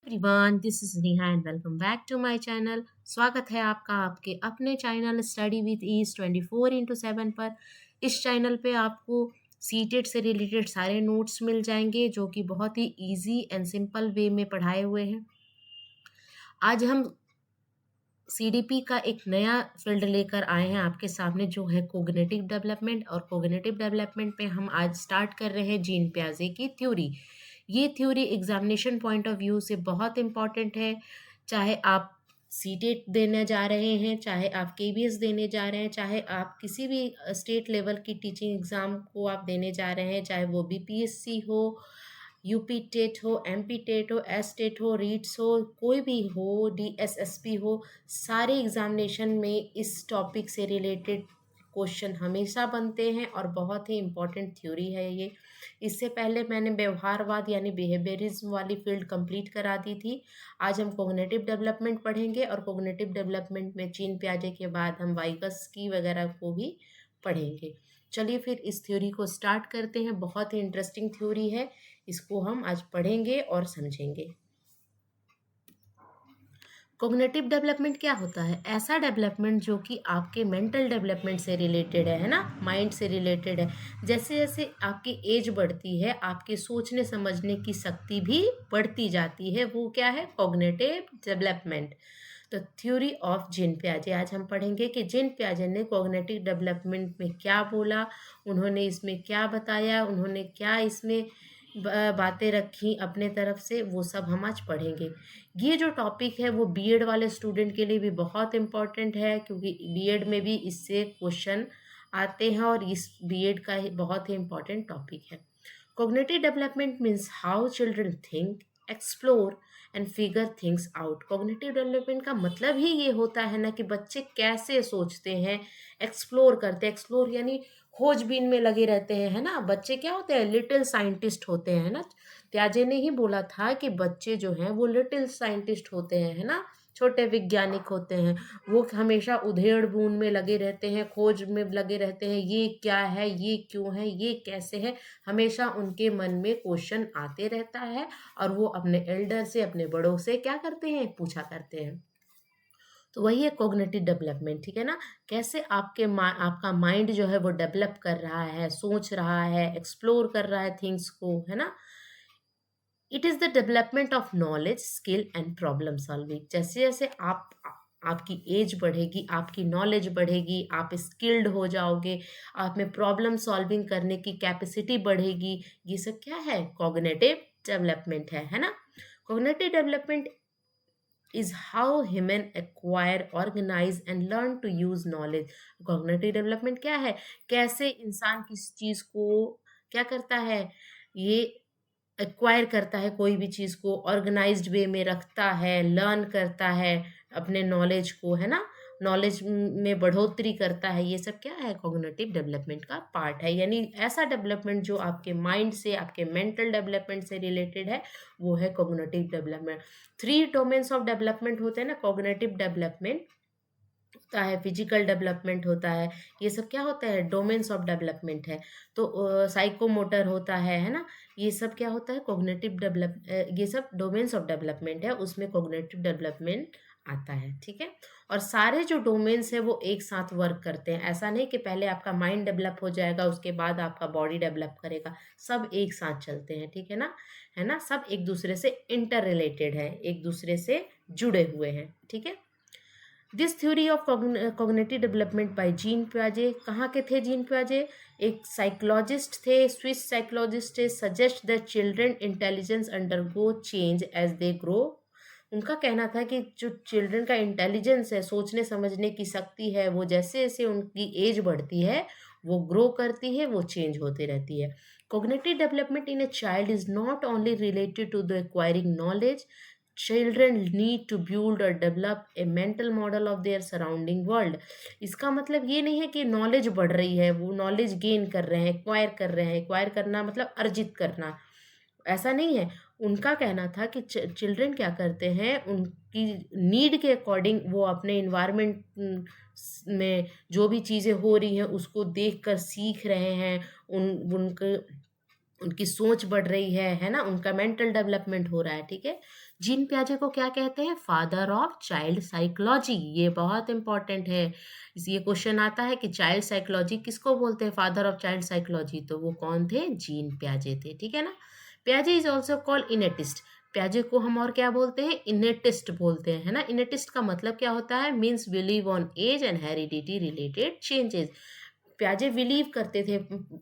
Everyone, this is Neha and welcome back to my channel. स्वागत है आपका आपके अपने चैनल स्टडी विद ईज 24/7 पर। इस चैनल पे आपको सीटेट से रिलेटेड सारे नोट्स मिल जाएंगे जो कि बहुत ही इजी एंड सिंपल वे में पढ़ाए हुए हैं। आज हम सीडीपी का एक नया फील्ड लेकर आए हैं आपके सामने जो है कोग्निटिव डेवलपमेंट। और कोग्निटिव डेवलपमेंट में हम आज स्टार्ट कर रहे हैं जीन पियाजे की थ्योरी। ये theory examination point of view से बहुत इंपॉर्टेंट है। चाहे आप सीटेट देने जा रहे हैं, चाहे आप केबीएस देने जा रहे हैं, चाहे आप किसी भी स्टेट लेवल की टीचिंग एग्ज़ाम को आप देने जा रहे हैं, चाहे वो बीपीएससी हो, यूपी टेट हो, एमपी टेट हो, एस टेट हो, रीट्स हो, कोई भी हो, डीएसएसपी हो, सारे एग्जामिनेशन में इस टॉपिक से रिलेटेड क्वेश्चन हमेशा बनते हैं और बहुत ही इम्पॉर्टेंट थ्योरी है ये। इससे पहले मैंने व्यवहारवाद यानी बिहेवियरिज्म वाली फील्ड कंप्लीट करा दी थी। आज हम कोग्निटिव डेवलपमेंट पढ़ेंगे और कोग्निटिव डेवलपमेंट में जीन पियाजे के बाद हम वाइगस्की वगैरह को भी पढ़ेंगे। चलिए फिर इस थ्योरी को स्टार्ट करते हैं। बहुत ही इंटरेस्टिंग थ्योरी है, इसको हम आज पढ़ेंगे और समझेंगे। कोग्निटिव डेवलपमेंट क्या होता है? ऐसा डेवलपमेंट जो कि आपके मेंटल डेवलपमेंट से रिलेटेड है ना, माइंड से रिलेटेड है। जैसे जैसे आपकी एज बढ़ती है, आपके सोचने समझने की शक्ति भी बढ़ती जाती है। वो क्या है? Cognitive development. तो थ्योरी ऑफ जीन पियाजे आज हम पढ़ेंगे कि जीन पियाजे ने कोग्निटिव डेवलपमेंट में क्या बोला, उन्होंने इसमें क्या बताया, उन्होंने क्या इसमें बातें रखी अपने तरफ से, वो सब हम आज पढ़ेंगे। ये जो टॉपिक है वो बीएड वाले स्टूडेंट के लिए भी बहुत इम्पॉर्टेंट है, क्योंकि बीएड में भी इससे क्वेश्चन आते हैं और इस बीएड का ही बहुत ही इम्पॉर्टेंट टॉपिक है। Cognitive development means how children think, explore and figure things out. Cognitive development का मतलब ही ये होता है ना कि बच्चे कैसे सोचते हैं, एक्सप्लोर करते हैं। एक्सप्लोर यानी खोजबीन में लगे रहते हैं, है ना। बच्चे क्या होते हैं? लिटिल साइंटिस्ट होते हैं, है ना। त्याजे ने ही बोला था कि बच्चे जो हैं वो लिटिल साइंटिस्ट होते हैं, है ना, छोटे वैज्ञानिक होते हैं। वो हमेशा उधेड़ बून में लगे रहते हैं, खोज में लगे रहते हैं, ये क्या है, ये क्यों है, ये कैसे है। हमेशा उनके मन में क्वेश्चन आते रहता है और वो अपने एल्डर से, अपने बड़ों से क्या करते हैं? पूछा करते हैं। तो वही है कॉग्निटिव डेवलपमेंट, ठीक है ना। कैसे आपका माइंड जो है वो डेवलप कर रहा है, सोच रहा है, एक्सप्लोर कर रहा है थिंग्स को, है ना। It is the development of knowledge, skill and problem solving. जैसे जैसे आपकी एज बढ़ेगी, आपकी नॉलेज बढ़ेगी, आप स्किल्ड हो जाओगे, आप में प्रॉब्लम सॉल्विंग करने की कैपेसिटी बढ़ेगी। ये सब क्या है? कॉग्निटिव डेवलपमेंट है ना। Cognitive development is how human acquire, organize and learn to use knowledge. cognitive development क्या है? कैसे इंसान किस चीज को क्या करता है? ये एक्वायर करता है, कोई भी चीज को ऑर्गेनाइज्ड वे में रखता है, लर्न करता है अपने नॉलेज को, है ना, नॉलेज में बढ़ोतरी करता है। ये सब क्या है? कॉग्निटिव डेवलपमेंट का पार्ट है। यानी ऐसा डेवलपमेंट जो आपके माइंड से, आपके मेंटल डेवलपमेंट से रिलेटेड है, वो है cognitive development. 3 domains of development होते हैं ना कॉग्निटिव डेवलपमेंट होता है, फिजिकल डेवलपमेंट होता है। ये सब क्या होता है? डोमेन्स ऑफ डेवलपमेंट है। तो साइकोमोटर होता है ना। ये सब क्या होता है? कॉग्निटिव डेवलप ये सब डोमेन्स ऑफ डेवलपमेंट है, उसमें कॉग्निटिव डेवलपमेंट आता है, ठीक है। और सारे जो डोमेन्स है वो एक साथ वर्क करते हैं। ऐसा नहीं कि पहले आपका माइंड डेवलप हो जाएगा उसके बाद आपका बॉडी डेवलप करेगा। सब एक साथ चलते हैं, ठीक है ना, है ना। सब एक दूसरे से इंटर रिलेटेड है, एक दूसरे से जुड़े हुए हैं, ठीक है। This theory of cognitive development by Jean पियाजे। कहाँ के थे जीन पियाजे? एक साइकोलॉजिस्ट थे, स्विस साइकोलॉजिस्ट थे। Suggest that children intelligence undergo change as they grow. उनका कहना था कि जो चिल्ड्रन का इंटेलिजेंस है, सोचने समझने की शक्ति है, वो जैसे जैसे उनकी एज बढ़ती है वो ग्रो करती है, वो चेंज होती रहती है। Cognitive development in a child is not only related to the acquiring knowledge. Children need to build or develop a mental model of their surrounding world. इसका मतलब ये नहीं है कि नॉलेज बढ़ रही है, वो नॉलेज गेन कर रहे हैं, एक्वायर कर रहे हैं। एक्वायर करना मतलब अर्जित करना, ऐसा नहीं है। उनका कहना था कि चिल्ड्रन क्या करते हैं, उनकी नीड के अकॉर्डिंग वो अपने इन्वायरमेंट में जो भी चीज़ें हो रही हैं उसको देख कर सीख रहे हैं। उनके उनकी सोच बढ़ रही है ना, उनका मेंटल डेवलपमेंट हो रहा है, ठीक है। जीन पियाजे को क्या कहते हैं? Father of child psychology. ये बहुत इंपॉर्टेंट है। ये क्वेश्चन आता है कि चाइल्ड साइकोलॉजी किसको बोलते हैं फादर ऑफ चाइल्ड साइकोलॉजी, तो वो कौन थे? जीन पियाजे थे, ठीक है ना। पियाजे इज ऑल्सो कॉल्ड इनेटिस्ट। पियाजे को हम और क्या बोलते हैं? इनेटिस्ट बोलते हैं, है ना। इनेटिस्ट का मतलब क्या होता है? Means believe on age and heredity related changes. प्याजे बिलीव करते थे,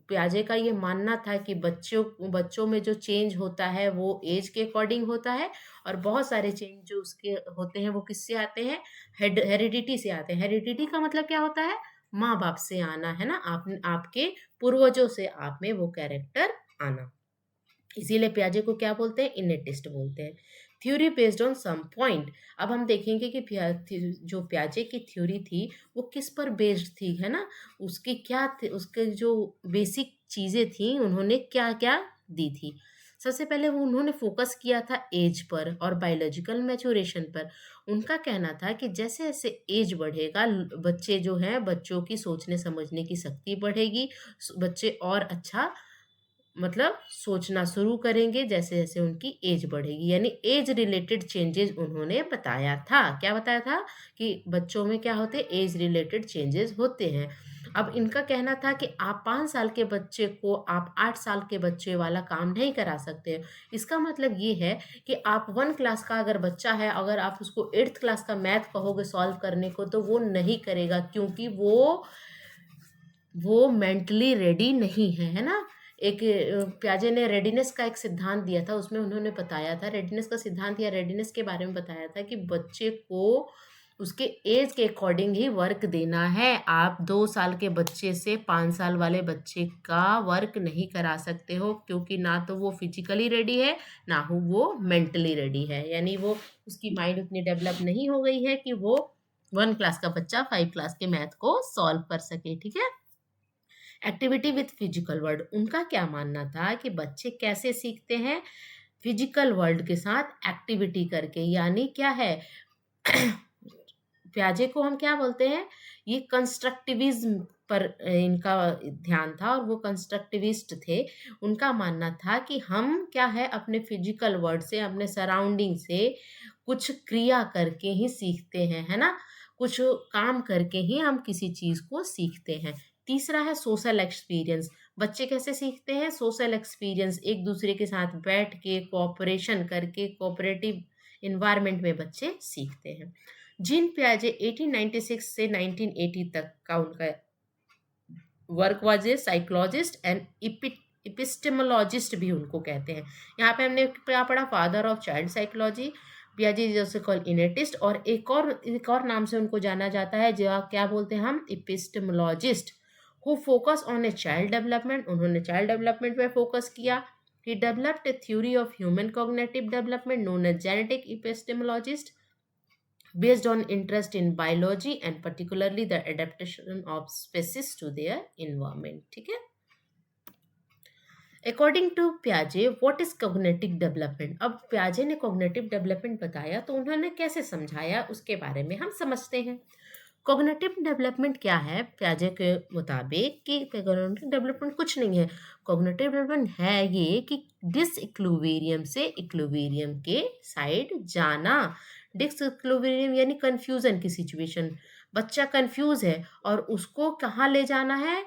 प्याजे का ये मानना था कि बच्चों बच्चों में जो चेंज होता है वो एज के अकॉर्डिंग होता है, और बहुत सारे चेंज जो उसके होते हैं वो किससे आते हैं? हेरिडिटी से आते हैं। हेरिडिटी का मतलब क्या होता है? माँ बाप से आना, है ना, आप आपके पूर्वजों से आप में वो कैरेक्टर आना। इसीलिए प्याजे को क्या बोलते हैं? इनेटिस्ट बोलते हैं। Theory based on some point. अब हम देखेंगे कि जो प्याजे की थ्योरी थी वो किस पर बेस्ड थी, है ना। उसकी क्या थी, उसके जो बेसिक चीजें थी उन्होंने क्या क्या दी थी। सबसे पहले वो उन्होंने फोकस किया था एज पर और बायोलॉजिकल मैच्योरेशन पर। उनका कहना था कि जैसे जैसे एज बढ़ेगा, बच्चे जो हैं, बच्चों की सोचने समझने की शक्ति बढ़ेगी, बच्चे और अच्छा मतलब सोचना शुरू करेंगे जैसे जैसे उनकी एज बढ़ेगी। यानी एज रिलेटेड चेंजेस उन्होंने बताया था। क्या बताया था? कि बच्चों में क्या होते हैं? एज रिलेटेड चेंजेस होते हैं। अब इनका कहना था कि आप 5 साल के बच्चे को आप 8 साल के बच्चे वाला काम नहीं करा सकते। इसका मतलब ये है कि आप 1 क्लास का अगर बच्चा है, अगर आप उसको 8th क्लास का मैथ कहोगे सॉल्व करने को, तो वो नहीं करेगा, क्योंकि वो मेंटली रेडी नहीं है ना। एक प्याजे ने रेडीनेस का एक सिद्धांत दिया था, उसमें उन्होंने बताया था, रेडीनेस का सिद्धांत या रेडीनेस के बारे में बताया था कि बच्चे को उसके एज के अकॉर्डिंग ही वर्क देना है। आप 2 साल के बच्चे से 5 साल वाले बच्चे का वर्क नहीं करा सकते हो, क्योंकि ना तो वो फिजिकली रेडी है, ना हो वो मेंटली रेडी है। यानी वो उसकी माइंड उतनी डेवलप नहीं हो गई है कि वो 1 क्लास का बच्चा 5 क्लास के मैथ को सॉल्व कर सके, ठीक है। Activity with physical world. उनका क्या मानना था कि बच्चे कैसे सीखते हैं? फिजिकल वर्ल्ड के साथ एक्टिविटी करके। यानी क्या है? प्याजे को हम क्या बोलते हैं? ये कंस्ट्रक्टिविज्म पर इनका ध्यान था, और वो कंस्ट्रक्टिविस्ट थे। उनका मानना था कि हम क्या है, अपने फिजिकल वर्ल्ड से, अपने सराउंडिंग से कुछ क्रिया करके ही सीखते हैं, है ना। कुछ काम करके ही हम किसी चीज को सीखते हैं। तीसरा है सोशल एक्सपीरियंस। बच्चे कैसे सीखते हैं? सोशल एक्सपीरियंस, एक दूसरे के साथ बैठ के कोऑपरेशन करके, कोऑपरेटिव इन्वायरमेंट में बच्चे सीखते हैं। जीन पियाजे 1896 से 1980 तक का उनका work was a psychologist and epistemologist भी उनको कहते हैं। यहाँ पे हमने क्या पढ़ा? Father of child psychology. पियाजे जैसे कॉल इनेटिस्ट, और एक और नाम से उनको जाना जाता है, जो क्या बोलते हैं हम? Epistemologist. Who focus on a child development. उन्होंने चाइल्ड डेवलपमेंट पे फोकस किया। He developed a theory of human cognitive development known as genetic epistemologist, based on interest in biology and particularly the adaptation of species to their environment, ठीक है। According to प्याजे what is cognitive development. अब प्याजे ने cognitive development बताया, तो उन्होंने कैसे समझाया उसके बारे में हम समझते हैं। कॉग्निटिव डेवलपमेंट क्या है प्याजे के मुताबिक? कि कॉग्निटिव डेवलपमेंट कुछ नहीं है। कॉग्निटिव डेवलपमेंट है ये कि डिसइक्लुवेरियम से इक्लुवेरियम के साइड जाना। डिसइक्लुवेरियम यानी कंफ्यूजन की सिचुएशन। बच्चा कंफ्यूज है और उसको कहाँ ले जाना है?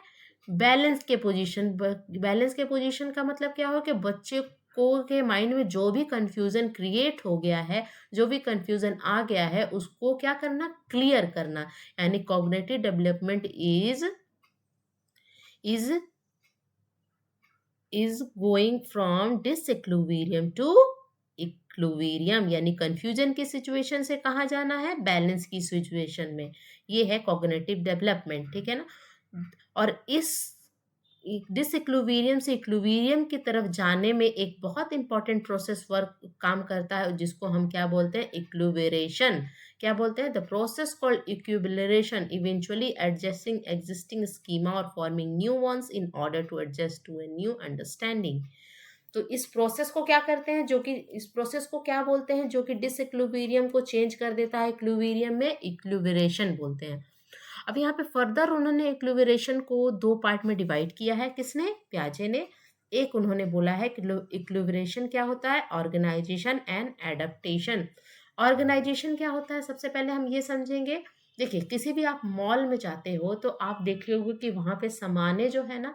बैलेंस के पोजीशन। बैलेंस के पोजीशन का मतलब क्या हो कि बच्चे को के माइंड में जो भी कंफ्यूजन क्रिएट हो गया है, जो भी कंफ्यूजन आ गया है, उसको क्या करना? क्लियर करना। यानी cognitive development is is going from disequilibrium to equilibrium. यानी कंफ्यूजन की सिचुएशन से कहाँ जाना है? बैलेंस की सिचुएशन में। ये है कॉग्निटिव डेवलपमेंट, ठीक है ना। और इस डिसइक्लुवेरियम से इक्लुवेरियम की तरफ जाने में एक बहुत इंपॉर्टेंट प्रोसेस वर्क काम करता है, जिसको हम क्या बोलते हैं? इक्लुबरेशन। क्या बोलते हैं? The process called equilibration eventually adjusting existing schema और forming new ones in order to adjust to a new understanding. तो इस प्रोसेस को क्या करते हैं, जो कि इस प्रोसेस को क्या बोलते हैं? जो कि डिसइक्लुबेरियम को चेंज कर देता है इक्लुबेरियम में, इक्लुबरेशन बोलते हैं। अब यहाँ पे फर्दर उन्होंने इक्लुबरेशन को 2 पार्ट में डिवाइड किया है। किसने? प्याजे ने। एक उन्होंने बोला है कि इक्विलिब्रेशन क्या होता है, ऑर्गेनाइजेशन एंड एडेप्टेशन। ऑर्गेनाइजेशन क्या होता है, सबसे पहले हम ये समझेंगे। देखिए, किसी भी आप मॉल में जाते हो तो आप देखे होगे कि वहाँ पे सामानें जो है ना,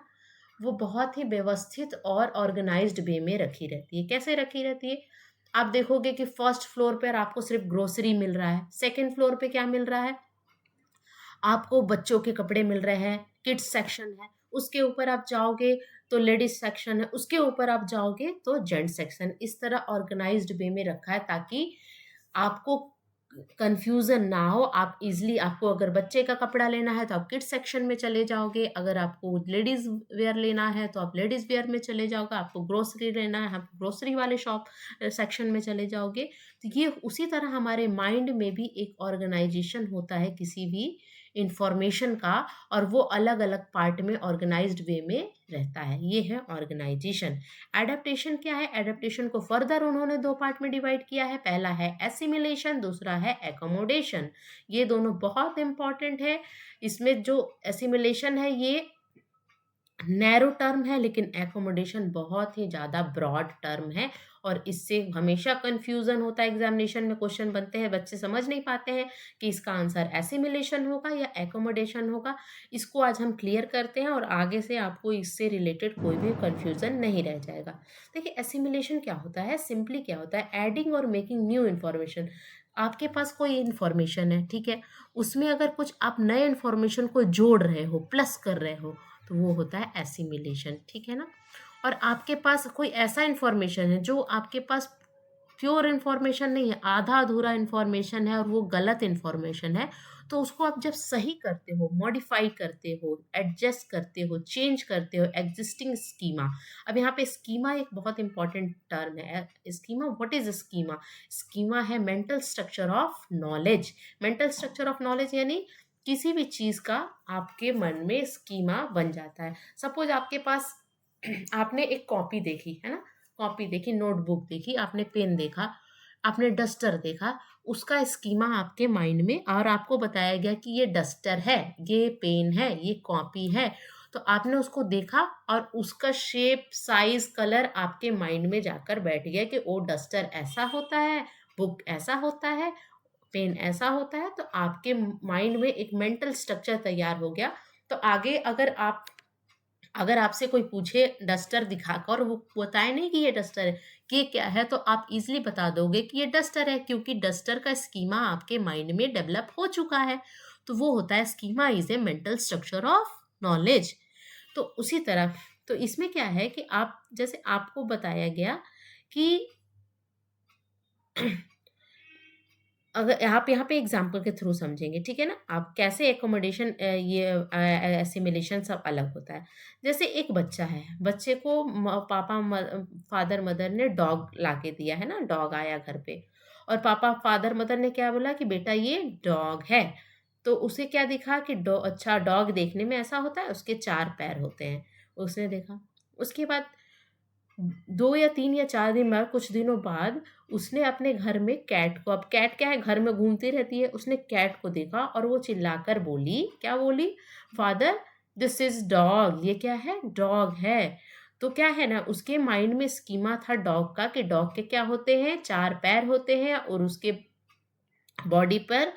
वो बहुत ही व्यवस्थित और ऑर्गेनाइज्ड वे में रखी रहती है। कैसे रखी रहती है? आप देखोगे कि फर्स्ट फ्लोर पर आपको सिर्फ ग्रोसरी मिल रहा है, सेकंड फ्लोर पे क्या मिल रहा है, आपको बच्चों के कपड़े मिल रहे हैं, किड्स सेक्शन है, उसके ऊपर आप जाओगे तो लेडीज सेक्शन है, उसके ऊपर आप जाओगे तो जेंट्स सेक्शन। इस तरह ऑर्गेनाइज्ड वे में रखा है ताकि आपको कंफ्यूजन ना हो। आप इजली, आपको अगर बच्चे का कपड़ा लेना है तो आप किड्स सेक्शन में चले जाओगे, अगर आपको लेडीज वेयर लेना है तो आप लेडीज वेयर में चले जाओगे, आपको ग्रोसरी लेना है आप ग्रोसरी वाले शॉप सेक्शन में चले जाओगे। तो ये उसी तरह हमारे माइंड में भी एक ऑर्गेनाइजेशन होता है किसी भी इंफॉर्मेशन का, और वो अलग अलग पार्ट में ऑर्गेनाइज्ड वे में रहता है। ये है ऑर्गेनाइजेशन। एडेप्टेशन क्या है? एडेप्टेशन को फर्दर उन्होंने दो पार्ट में डिवाइड किया है। पहला है एसिमिलेशन, दूसरा है एकोमोडेशन। ये दोनों बहुत इंपॉर्टेंट है। इसमें जो एसिमिलेशन है ये नैरो टर्म है, लेकिन एकोमोडेशन बहुत ही ज़्यादा ब्रॉड टर्म है, और इससे हमेशा कंफ्यूजन होता है। एग्जामिनेशन में क्वेश्चन बनते हैं, बच्चे समझ नहीं पाते हैं कि इसका आंसर एसिमिलेशन होगा या एकोमोडेशन होगा। इसको आज हम क्लियर करते हैं और आगे से आपको इससे रिलेटेड कोई भी कंफ्यूजन नहीं रह जाएगा। देखिए, एसिमिलेशन क्या होता है, सिंपली क्या होता है, एडिंग और मेकिंग न्यू इन्फॉर्मेशन। आपके पास कोई इन्फॉर्मेशन है, ठीक है, उसमें अगर कुछ आप नए इन्फॉर्मेशन को जोड़ रहे हो, प्लस कर रहे हो, तो वो होता है एसिमिलेशन, ठीक है ना। और आपके पास कोई ऐसा इन्फॉर्मेशन है जो आपके पास प्योर इन्फॉर्मेशन नहीं है, आधा अधूरा इन्फॉर्मेशन है और वो गलत इन्फॉर्मेशन है, तो उसको आप जब सही करते हो, मॉडिफाई करते हो, एडजस्ट करते हो, चेंज करते हो एग्जिस्टिंग स्कीमा। अब यहाँ पे स्कीमा एक बहुत इंपॉर्टेंट टर्म है। Schema, what is schema? Schema है mental structure of knowledge. Mental structure of knowledge यानी किसी भी चीज का आपके मन में स्कीमा बन जाता है। सपोज आपके पास आपने एक कॉपी देखी है ना, कॉपी देखी, नोटबुक देखी, आपने पेन देखा, आपने डस्टर देखा, उसका स्कीमा आपके माइंड में, और आपको बताया गया कि ये डस्टर है, ये पेन है, ये कॉपी है। तो आपने उसको देखा और उसका शेप, साइज, कलर आपके माइंड में जाकर बैठ गया कि ओ डस्टर ऐसा होता है, बुक ऐसा होता है, पेन ऐसा होता है। तो आपके माइंड में एक मेंटल स्ट्रक्चर तैयार हो गया। तो आगे अगर आपसे कोई पूछे डस्टर दिखाकर, वो बताए नहीं कि ये डस्टर है, कि ये क्या है, तो आप इजीली बता दोगे कि ये डस्टर है, क्योंकि डस्टर का स्कीमा आपके माइंड में डेवलप हो चुका है। तो वो होता है schema is a mental structure of knowledge. तो उसी तरह, तो इसमें क्या है कि आप, जैसे आपको बताया गया कि अगर आप यहाँ पे एग्जाम्पल के थ्रू समझेंगे, ठीक है ना, आप कैसे एकोमोडेशन, ये एसिमिलेशन सब अलग होता है। जैसे एक बच्चा है, बच्चे को पापा फादर मदर ने डॉग ला के दिया है ना, डॉग आया घर पे, और पापा फादर मदर ने क्या बोला कि बेटा ये डॉग है। तो उसे क्या दिखा कि अच्छा, डॉग देखने में ऐसा होता है, उसके चार पैर होते हैं, उसने देखा। उसके बाद 2 या 3 या 4 दिन बाद, कुछ दिनों बाद, उसने अपने घर में कैट को, अब कैट क्या है, घर में घूमती रहती है, उसने कैट को देखा और वो चिल्लाकर बोली, क्या बोली, फादर दिस इज डॉग, ये क्या है, डॉग है। तो क्या है ना, उसके माइंड में स्कीमा था डॉग का, कि डॉग के क्या होते हैं, चार पैर होते हैं, और उसके बॉडी पर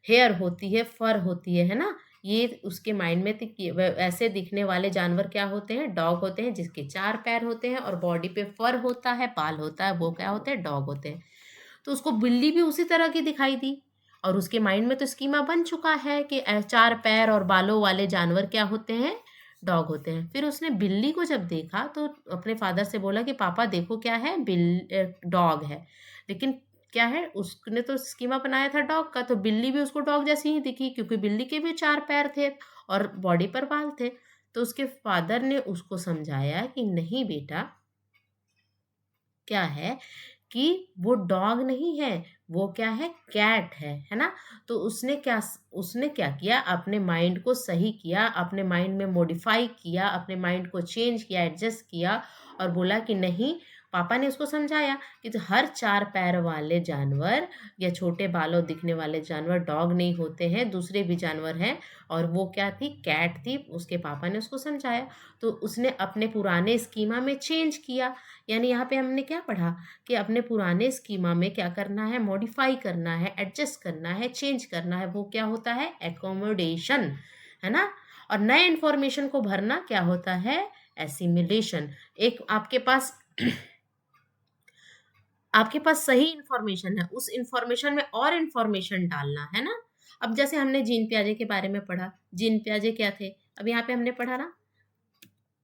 हेयर होती है, फर होती है ना। ये उसके माइंड में थी कि ऐसे दिखने वाले जानवर क्या होते हैं, डॉग होते हैं, जिसके चार पैर होते हैं और बॉडी पे फर होता है, बाल होता है, वो क्या होते हैं, डॉग होते हैं। तो उसको बिल्ली भी उसी तरह की दिखाई दी, और उसके माइंड में तो स्कीमा बन चुका है कि चार पैर और बालों वाले जानवर क्या होते हैं, डॉग होते हैं। फिर उसने बिल्ली को जब देखा तो अपने फादर से बोला कि पापा देखो क्या है, डॉग है। लेकिन क्या है, उसने तो स्कीमा बनाया था डॉग का, तो बिल्ली भी उसको डॉग जैसी ही दिखी, क्योंकि बिल्ली के भी चार पैर थे और बॉडी पर बाल थे। तो उसके फादर ने उसको समझाया कि नहीं बेटा, क्या है कि वो डॉग नहीं है, वो क्या है, कैट है ना। तो उसने क्या किया, अपने माइंड को सही किया, अपने माइंड में मॉडिफाई किया, अपने माइंड को चेंज किया, एडजस्ट किया, और बोला कि नहीं, पापा ने उसको समझाया कि जो हर 4 पैर वाले जानवर या छोटे बालों दिखने वाले जानवर डॉग नहीं होते हैं, दूसरे भी जानवर हैं। और वो क्या थी, कैट थी। उसके पापा ने उसको समझाया, तो उसने अपने पुराने स्कीमा में चेंज किया। यानी यहाँ पे हमने क्या पढ़ा कि अपने पुराने स्कीमा में क्या करना है, मॉडिफाई करना है, एडजस्ट करना है, चेंज करना है। वो क्या होता है, एकोमोडेशन, है ना। और नए इंफॉर्मेशन को भरना क्या होता है, एसिमिलेशन। एक आपके पास सही इंफॉर्मेशन है, उस इंफॉर्मेशन में और इंफॉर्मेशन डालना है ना। अब जैसे हमने जीन पियाजे के बारे में पढ़ा, जीन पियाजे क्या थे, अब यहाँ पे हमने पढ़ा ना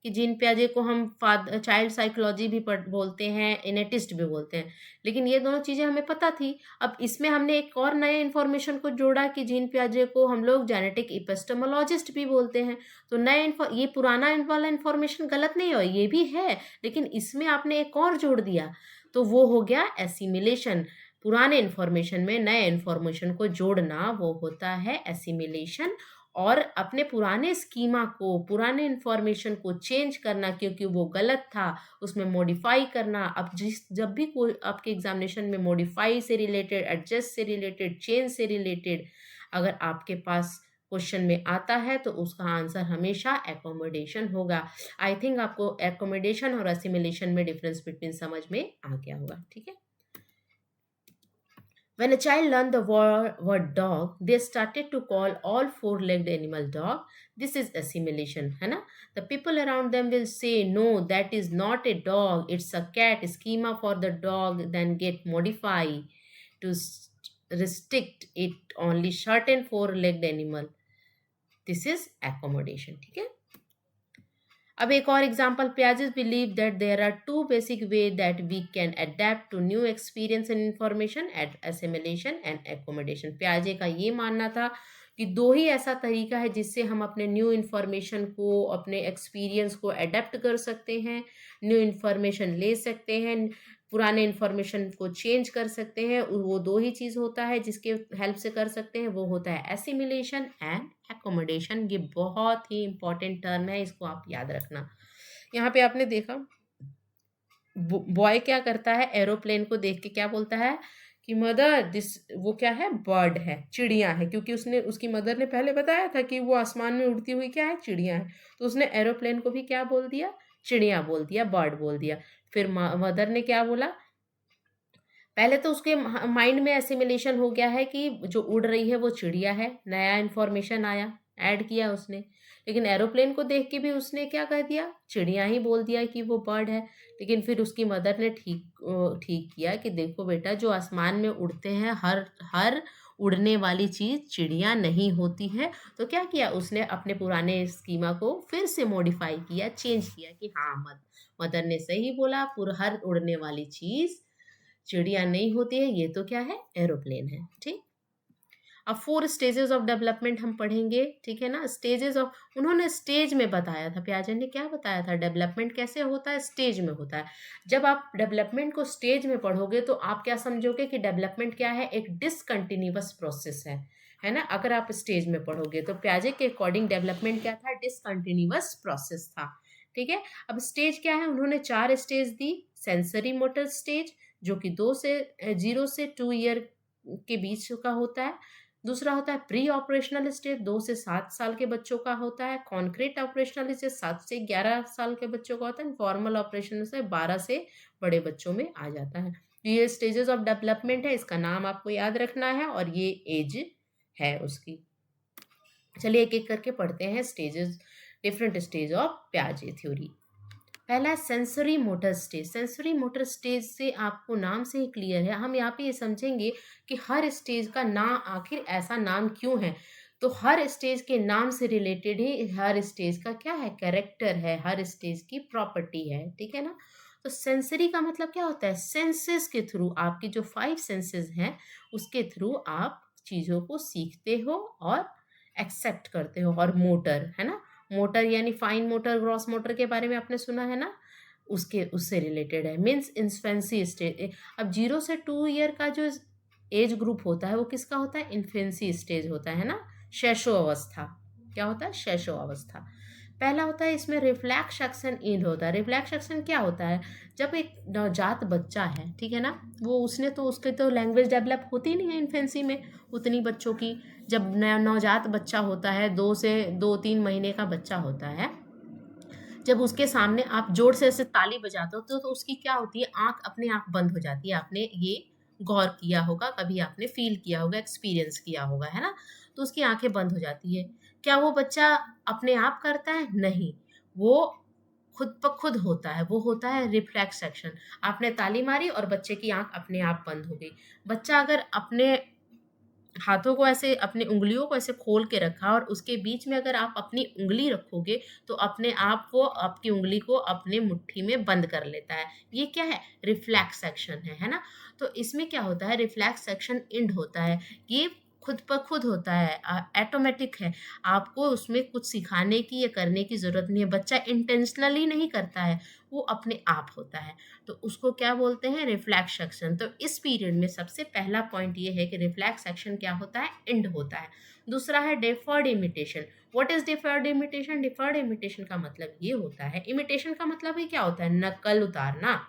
कि जीन पियाजे को हम चाइल्ड साइकोलॉजी भी बोलते हैं, इनेटिस्ट भी बोलते हैं। लेकिन ये दोनों चीज़ें हमें पता थी। अब इसमें हमने एक और नए इन्फॉर्मेशन को जोड़ा कि जीन पियाजे को हम लोग जेनेटिक इपिस्टेमोलॉजिस्ट भी बोलते हैं। तो ये पुराना वाला इन्फॉर्मेशन गलत नहीं है, ये भी है, लेकिन इसमें आपने एक और जोड़ दिया, तो वो हो गया एसिमिलेशन। पुराने इन्फॉर्मेशन में नए इन्फॉर्मेशन को जोड़ना वो होता है एसिमिलेशन। और अपने पुराने स्कीमा को, पुराने इन्फॉर्मेशन को चेंज करना क्योंकि वो गलत था, उसमें मॉडिफाई करना। अब जब भी कोई आपके एग्जामिनेशन में मॉडिफाई से रिलेटेड, एडजस्ट से रिलेटेड, चेंज से रिलेटेड अगर आपके पास क्वेश्चन में आता है तो उसका आंसर हमेशा एकोमोडेशन होगा। आई थिंक आपको एकोमोडेशन और असिमिलेशन में डिफरेंस बिटवीन समझ में आ गया होगा, ठीक है। When a child learned the word dog, they started to call all four-legged animal dog. This is assimilation, है ना? The people around them will say, no, that is not a dog, it's a cat. Schema for the dog then get modified to restrict it only certain four-legged animal. This is accommodation, ठीक है? अब एक और example, Piaget's believe that there are two basic way that we can adapt to new experience and information at assimilation and accommodation. पियाजे का ये मानना था कि दो ही ऐसा तरीका है जिससे हम अपने न्यू इन्फॉर्मेशन को, अपने एक्सपीरियंस को अडेप्ट कर सकते हैं, न्यू इन्फॉर्मेशन ले सकते हैं, पुराने इन्फॉर्मेशन को चेंज कर सकते हैं। वो दो ही चीज़ होता है जिसके हेल्प से कर सकते हैं, वो होता है एसिमिलेशन एंड एकोमोडेशन। ये बहुत ही इंपॉर्टेंट टर्म है, इसको आप याद रखना। यहाँ पे आपने देखा बॉय क्या करता है, एरोप्लेन को देख के क्या बोलता है कि मदर दिस, वो क्या है, बर्ड है, चिड़िया है, क्योंकि उसकी मदर ने पहले बताया था कि वो आसमान में उड़ती हुई क्या है, चिड़िया है। तो उसने एरोप्लेन को भी क्या बोल दिया, चिड़िया बोल दिया, बर्ड बोल दिया। फिर मदर ने क्या बोला, पहले तो उसके माइंड में एसिमिलेशन हो गया है कि जो उड़ रही है वो चिड़िया है, नया इन्फॉर्मेशन आया, ऐड किया उसने। लेकिन एरोप्लेन को देख के भी उसने क्या कह दिया, चिड़िया ही बोल दिया कि वो बर्ड है। लेकिन फिर उसकी मदर ने ठीक किया कि देखो बेटा, जो आसमान में उड़ते हैं, हर हर उड़ने वाली चीज़ चिड़िया नहीं होती है। तो क्या किया उसने, अपने पुराने स्कीमा को फिर से मॉडिफाई किया, चेंज किया कि हाँ, मदर ने सही बोला, हर उड़ने वाली चीज़ चिड़िया नहीं होती है, ये तो क्या है, एरोप्लेन है, ठीक। अब 4 स्टेजेस ऑफ डेवलपमेंट हम पढ़ेंगे, ठीक है ना। स्टेजेस ऑफ, उन्होंने स्टेज में बताया था, पियाजे ने क्या बताया था, डेवलपमेंट कैसे होता है, स्टेज में होता है। जब आप डेवलपमेंट को स्टेज में पढ़ोगे तो आप क्या समझोगे कि डेवलपमेंट क्या है, एक डिसकंटिन्यूअस प्रोसेस है ना। अगर आप स्टेज में पढ़ोगे तो पियाजे के अकॉर्डिंग डेवलपमेंट क्या था, डिसकंटिन्यूअस प्रोसेस था, ठीक है। अब स्टेज क्या है, उन्होंने 4 स्टेज दी। सेंसरी मोटर स्टेज, जो कि 0 से 2 ईयर के बीच का होता है। दूसरा होता है प्री ऑपरेशनल स्टेज, 2 से 7 साल के बच्चों का होता है। कॉन्क्रीट ऑपरेशनल स्टेज 7 से 11 साल के बच्चों का होता है। फॉर्मल ऑपरेशनल से 12 से बड़े बच्चों में आ जाता है। तो ये स्टेजेस ऑफ डेवलपमेंट है, इसका नाम आपको याद रखना है और ये एज है उसकी। चलिए एक एक करके पढ़ते हैं स्टेजेस, डिफरेंट स्टेज ऑफ पियाजे थ्योरी। पहला है sensory motor stage. Sensory motor stage से आपको नाम से ही क्लियर है, हम यहाँ पे ये समझेंगे कि हर स्टेज का नाम आखिर ऐसा नाम क्यों है। तो हर स्टेज के नाम से रिलेटेड ही हर स्टेज का क्या है, कैरेक्टर है, हर स्टेज की प्रॉपर्टी है, ठीक है ना। तो सेंसरी का मतलब क्या होता है, सेंसेस के थ्रू, आपकी जो 5 सेंसेस हैं उसके थ्रू आप चीज़ों को सीखते हो और एक्सेप्ट करते हो। और मोटर है ना, मोटर यानी फाइन मोटर, ग्रॉस मोटर के बारे में आपने सुना है ना, उससे रिलेटेड है। Means infancy stage. अब 0 से 2 ईयर का जो एज ग्रुप होता है वो किसका होता है, इन्फेंसी स्टेज होता है ना, शैशव अवस्था। क्या होता है, शैशव अवस्था। पहला होता है इसमें रिफ्लेक्स एक्शन इंड होता है। रिफ्लेक्स एक्शन क्या होता है, जब एक नवजात बच्चा है, ठीक है ना, वो उसने तो उसके तो लैंग्वेज डेवलप होती नहीं है इन्फेंसी में उतनी बच्चों की। जब नवजात बच्चा होता है, 2 से 3 महीने का बच्चा होता है, जब उसके सामने आप जोर से ऐसे ताली बजाते हो तो उसकी क्या होती है, आंख अपने आप बंद हो जाती है। आपने ये गौर किया होगा, कभी आपने फील किया होगा, एक्सपीरियंस किया होगा, है ना। तो उसकी आंखें बंद हो जाती है। क्या वो बच्चा अपने आप करता है? नहीं, वो खुद ब खुद होता है, वो होता है रिफ्लेक्स एक्शन। आपने ताली मारी और बच्चे की आंख अपने आप बंद हो गई। बच्चा अगर अपने हाथों को ऐसे, अपनी उँगलियों को ऐसे खोल के रखा और उसके बीच में अगर आप अपनी उँगली रखोगे, तो अपने आप वो आपकी उँगली को अपने मुट्ठी में बंद कर लेता है। ये क्या है? रिफ्लेक्स एक्शन है ना? तो इसमें क्या होता है, रिफ्लेक्स एक्शन इंड होता है। ये खुद ब खुद होता है, ऑटोमेटिक है। आपको उसमें कुछ सिखाने की या करने की ज़रूरत नहीं है। बच्चा इंटेंशनली नहीं करता है, वो अपने आप होता है। तो उसको क्या बोलते हैं? Reflex action. तो इस पीरियड में सबसे पहला पॉइंट ये है कि रिफ्लेक्स एक्शन क्या होता है? एंड होता है। दूसरा है deferred imitation. What is deferred imitation? Deferred imitation का मतलब ये होता है, इमिटेशन का मतलब ही क्या होता है? नकल उतारना।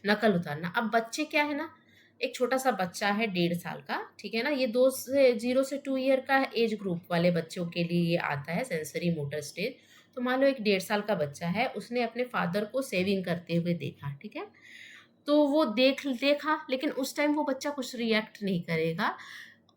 नकल उतारना। अब बच्चे क्या है ना, एक छोटा सा बच्चा है 1.5 साल का, ठीक है ना, ये 0 से 2 ईयर का एज ग्रुप वाले बच्चों के लिए ये आता है सेंसरी मोटर स्टेज। तो मान लो एक 1.5 साल का बच्चा है, उसने अपने फादर को सेविंग करते हुए देखा, ठीक है। तो वो देखा, लेकिन उस टाइम वो बच्चा कुछ रिएक्ट नहीं करेगा।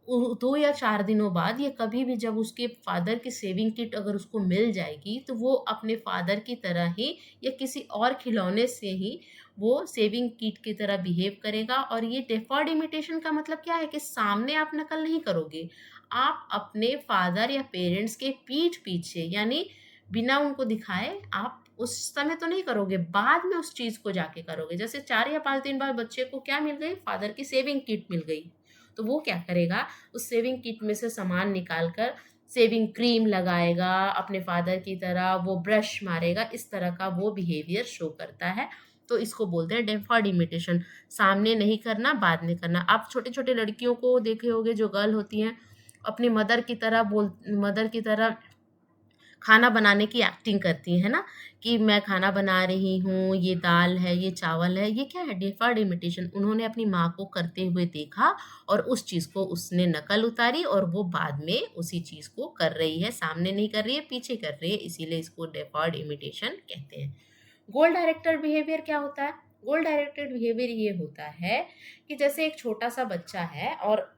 2 या 4 दिनों बाद या कभी भी जब उसके फादर की सेविंग किट अगर उसको मिल जाएगी, तो वो अपने फादर की तरह ही या किसी और खिलौने से ही वो सेविंग किट की तरह बिहेव करेगा। और ये डेफर्ड इमिटेशन का मतलब क्या है कि सामने आप नकल नहीं करोगे, आप अपने फादर या पेरेंट्स के पीठ पीछे, यानी बिना उनको दिखाए आप उस समय तो नहीं करोगे, बाद में उस चीज़ को जाके करोगे। जैसे 4 या 5 दिन बाद बच्चे को क्या मिल गई? फादर की सेविंग किट मिल गई। तो वो क्या करेगा, उस सेविंग किट में से सामान निकाल कर सेविंग क्रीम लगाएगा, अपने फादर की तरह वो ब्रश मारेगा, इस तरह का वो बिहेवियर शो करता है। तो इसको बोलते हैं डेफर्ड इमिटेशन। सामने नहीं करना, बाद में करना। आप छोटे छोटे लड़कियों को देखे होंगे, जो गर्ल होती हैं, अपनी मदर की तरह खाना बनाने की एक्टिंग करती है ना, कि मैं खाना बना रही हूँ, ये दाल है, ये चावल है। ये क्या है? Deferred imitation. उन्होंने अपनी माँ को करते हुए देखा और उस चीज़ को उसने नकल उतारी और वो बाद में उसी चीज़ को कर रही है। सामने नहीं कर रही है, पीछे कर रही है, इसीलिए इसको डेफर्ड इमिटेशन कहते हैं। गोल डायरेक्टेड बिहेवियर क्या होता है? गोल डायरेक्टेड बिहेवियर ये होता है कि जैसे एक छोटा सा बच्चा है और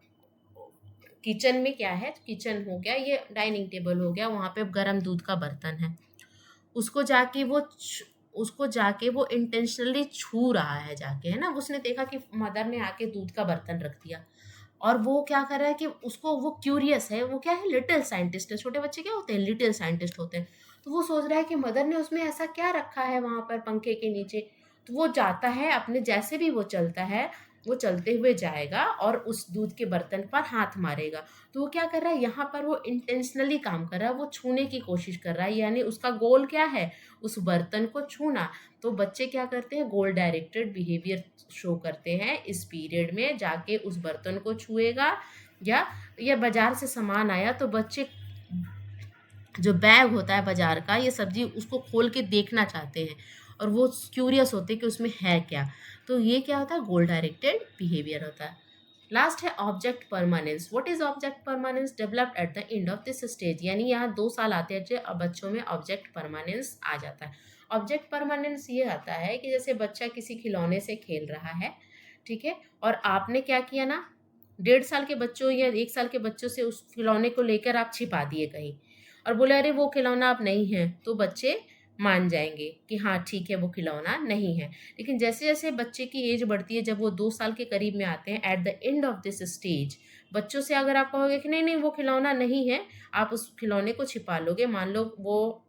किचन में क्या है, किचन हो गया, ये डाइनिंग टेबल हो गया, वहाँ पे गर्म दूध का बर्तन है, उसको जाके वो उसको जाके वो इंटेंशनली छू रहा है जाके, है ना। उसने देखा कि मदर ने आके दूध का बर्तन रख दिया और वो क्या कर रहा है कि उसको, वो क्यूरियस है, वो क्या है, लिटिल साइंटिस्ट है। छोटे बच्चे क्या होते हैं? लिटिल साइंटिस्ट होते हैं। तो वो सोच रहा है कि मदर ने उसमें ऐसा क्या रखा है वहां पर पंखे के नीचे। तो वो जाता है, अपने जैसे भी वो चलता है, वो चलते हुए जाएगा और उस दूध के बर्तन पर हाथ मारेगा। तो वो क्या कर रहा है, यहाँ पर वो इंटेंशनली काम कर रहा है, वो छूने की कोशिश कर रहा है, यानी उसका गोल क्या है? उस बर्तन को छूना। तो बच्चे क्या करते हैं? गोल डायरेक्टेड बिहेवियर शो करते हैं। इस पीरियड में जाके उस बर्तन को छुएगा, या बाजार से सामान आया तो बच्चे, जो बैग होता है बाजार का, ये सब्जी उसको खोल के देखना चाहते हैं और वो क्यूरियस होते हैं कि उसमें है क्या। तो ये क्या होता है? गोल डायरेक्टेड बिहेवियर होता है। लास्ट है object permanence. What is object permanence? Developed at the end of this stage, यानी यहाँ 2 साल आते हैं अब बच्चों में ऑब्जेक्ट परमानेंस आ जाता है। ऑब्जेक्ट परमानेंस ये आता है कि जैसे बच्चा किसी खिलौने से खेल रहा है, ठीक है, और आपने क्या किया ना, 1.5 साल के बच्चों या 1 साल के बच्चों से उस खिलौने को लेकर आप छिपा दिए कहीं और बोले अरे वो खिलौना अब नहीं है, तो बच्चे मान जाएंगे कि हाँ ठीक है, वो खिलौना नहीं है। लेकिन जैसे जैसे बच्चे की एज बढ़ती है, जब वो 2 साल के करीब में आते हैं, at the end of this stage, बच्चों से अगर आप कहोगे कि नहीं नहीं वो खिलौना नहीं है, आप उस खिलौने को छिपा लोगे। मान लो वो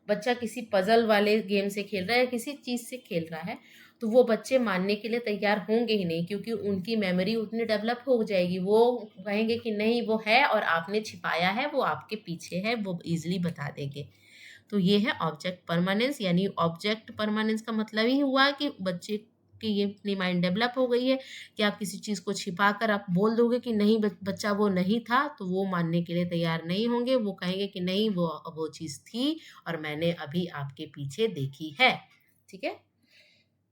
बच्चा किसी पजल वाले गेम से खेल रहा है या किसी चीज़ से खेल रहा है, तो वो बच्चे मानने के लिए तैयार होंगे ही नहीं, क्योंकि उनकी मेमोरी उतनी डेवलप हो जाएगी। वो कहेंगे कि नहीं वो है और आपने छिपाया है, वो आपके पीछे है, वो इजीली बता देंगे। तो ये है ऑब्जेक्ट परमानेंस। यानी ऑब्जेक्ट परमानेंस का मतलब ही हुआ कि बच्चे आपकी ये इतनी माइंड डेवलप हो गई है कि आप किसी चीज़ को छिपा कर आप बोल दोगे कि नहीं बच्चा वो नहीं था, तो वो मानने के लिए तैयार नहीं होंगे। वो कहेंगे कि नहीं वो चीज़ थी और मैंने अभी आपके पीछे देखी है। ठीक है?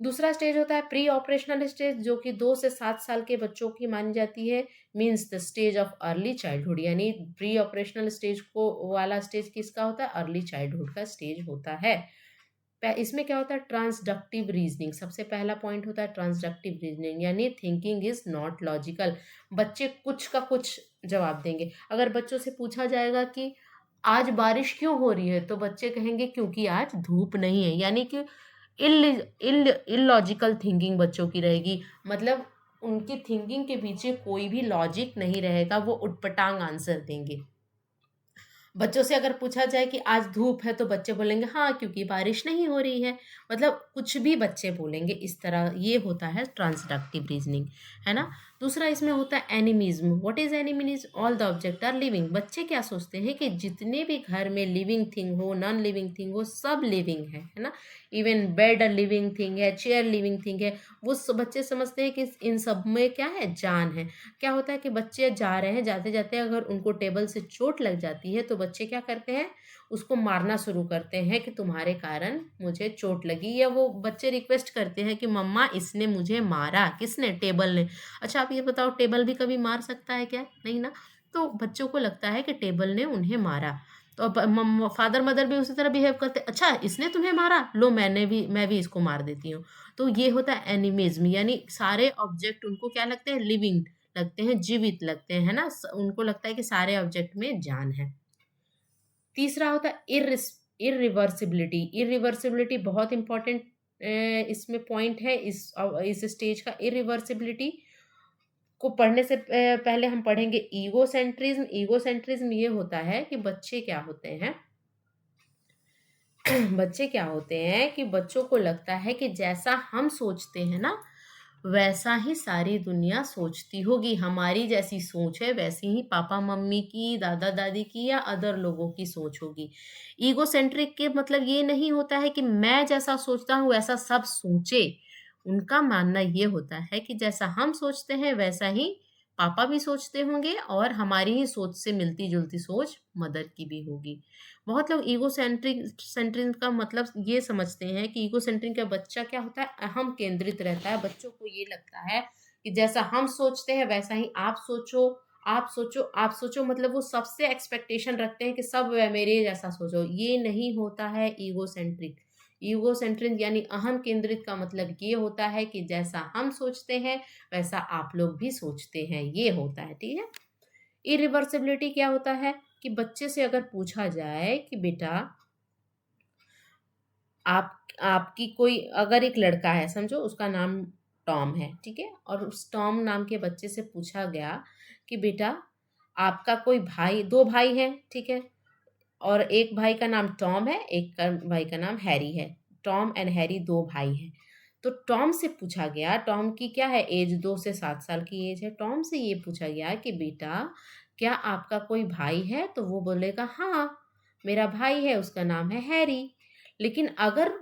दूसरा स्टेज होता है प्री ऑपरेशनल स्टेज, जो कि 2 से 7 साल के बच्चों की मानी जाती है, means the stage of early childhood. यानी प्री ऑपरेशनल स्टेज को वाला स्टेज किसका होता है? अर्ली चाइल्डहुड का स्टेज होता है। इसमें क्या होता है? Transductive reasoning. सबसे पहला पॉइंट होता है ट्रांसडक्टिव रीजनिंग, यानी थिंकिंग इज नॉट लॉजिकल। बच्चे कुछ का कुछ जवाब देंगे। अगर बच्चों से पूछा जाएगा कि आज बारिश क्यों हो रही है, तो बच्चे कहेंगे क्योंकि आज धूप नहीं है। यानी कि इलॉजिकल थिंकिंग बच्चों की रहेगी। मतलब उनकी थिंकिंग के पीछे कोई भी लॉजिक नहीं रहेगा, वो उटपटांग आंसर देंगे। बच्चों से अगर पूछा जाए कि आज धूप है, तो बच्चे बोलेंगे हाँ क्योंकि बारिश नहीं हो रही है। मतलब कुछ भी बच्चे बोलेंगे इस तरह। ये होता है ट्रांसडक्टिव रीजनिंग, है ना। दूसरा इसमें होता है animism. What is animism? All the object are living. बच्चे क्या सोचते हैं कि जितने भी घर में लिविंग थिंग हो, नॉन लिविंग थिंग हो, सब लिविंग है ना। इवन बेड लिविंग थिंग है, चेयर लिविंग थिंग है। वो बच्चे समझते हैं कि इन सब में क्या है? जान है। क्या होता है कि बच्चे जा रहे हैं, जाते जाते अगर उनको टेबल से चोट लग जाती है, तो बच्चे क्या करते हैं? उसको मारना शुरू करते हैं कि तुम्हारे कारण मुझे चोट लगी। या वो बच्चे रिक्वेस्ट करते हैं कि मम्मा इसने मुझे मारा। किसने? टेबल ने। अच्छा आप ये बताओ, टेबल भी कभी मार सकता है क्या? नहीं ना। तो बच्चों को लगता है कि टेबल ने उन्हें मारा। तो अब फादर मदर भी उसी तरह बिहेव करते, अच्छा इसने तुम्हें मारा, लो मैं भी इसको मार देती हूँ। तो ये होता है एनिमिज्म। यानी सारे ऑब्जेक्ट उनको क्या लगते हैं? लिविंग लगते हैं, जीवित लगते हैं, है ना। उनको लगता है कि सारे ऑब्जेक्ट में जान है। तीसरा होता है इरिवर्सिबिलिटी। इरिवर्सिबिलिटी बहुत इंपॉर्टेंट इसमें पॉइंट है इस स्टेज का। इरिवर्सिबिलिटी को पढ़ने से पहले हम पढ़ेंगे ईगोसेंट्रिज्म। ईगोसेंट्रिज्म ये होता है कि बच्चे क्या होते हैं बच्चे क्या होते हैं कि बच्चों को लगता है कि जैसा हम सोचते हैं ना, वैसा ही सारी दुनिया सोचती होगी। हमारी जैसी सोच है वैसी ही पापा मम्मी की, दादा दादी की या अदर लोगों की सोच होगी। ईगोसेंट्रिक के मतलब ये नहीं होता है कि मैं जैसा सोचता हूँ वैसा सब सोचे। उनका मानना ये होता है कि जैसा हम सोचते हैं वैसा ही पापा भी सोचते होंगे, और हमारी ही सोच से मिलती जुलती सोच मदर की भी होगी। बहुत लोग सेंट्रिज्म का मतलब ये समझते हैं कि सेंट्रिक का बच्चा क्या होता है? अहम केंद्रित रहता है। बच्चों को ये लगता है कि जैसा हम सोचते हैं वैसा ही आप सोचो, आप सोचो, आप सोचो। मतलब वो सबसे एक्सपेक्टेशन रखते हैं कि सब वे मेरे जैसा सोचो। ये नहीं होता है ईगोसेंट्रिक। ईगोसेंट्रिक यानी अहम केंद्रित का मतलब ये होता है कि जैसा हम सोचते हैं वैसा आप लोग भी सोचते हैं, ये होता है। ठीक है। इरिवर्सिबिलिटी क्या होता है कि बच्चे से अगर पूछा जाए कि बेटा आप आपकी कोई अगर एक लड़का है, समझो उसका नाम टॉम है, ठीक है, और उस टॉम नाम के बच्चे से पूछा गया कि बेटा आपका कोई भाई, दो भाई हैं, ठीक है, और एक भाई का नाम टॉम है, एक का भाई का नाम हैरी है। टॉम एंड हैरी दो भाई हैं। तो टॉम से पूछा गया, टॉम की क्या है एज? 2 से 7 साल की एज है। टॉम से ये पूछा गया कि बेटा क्या आपका कोई भाई है? तो वो बोलेगा हाँ मेरा भाई है, उसका नाम है हैरी। लेकिन अगर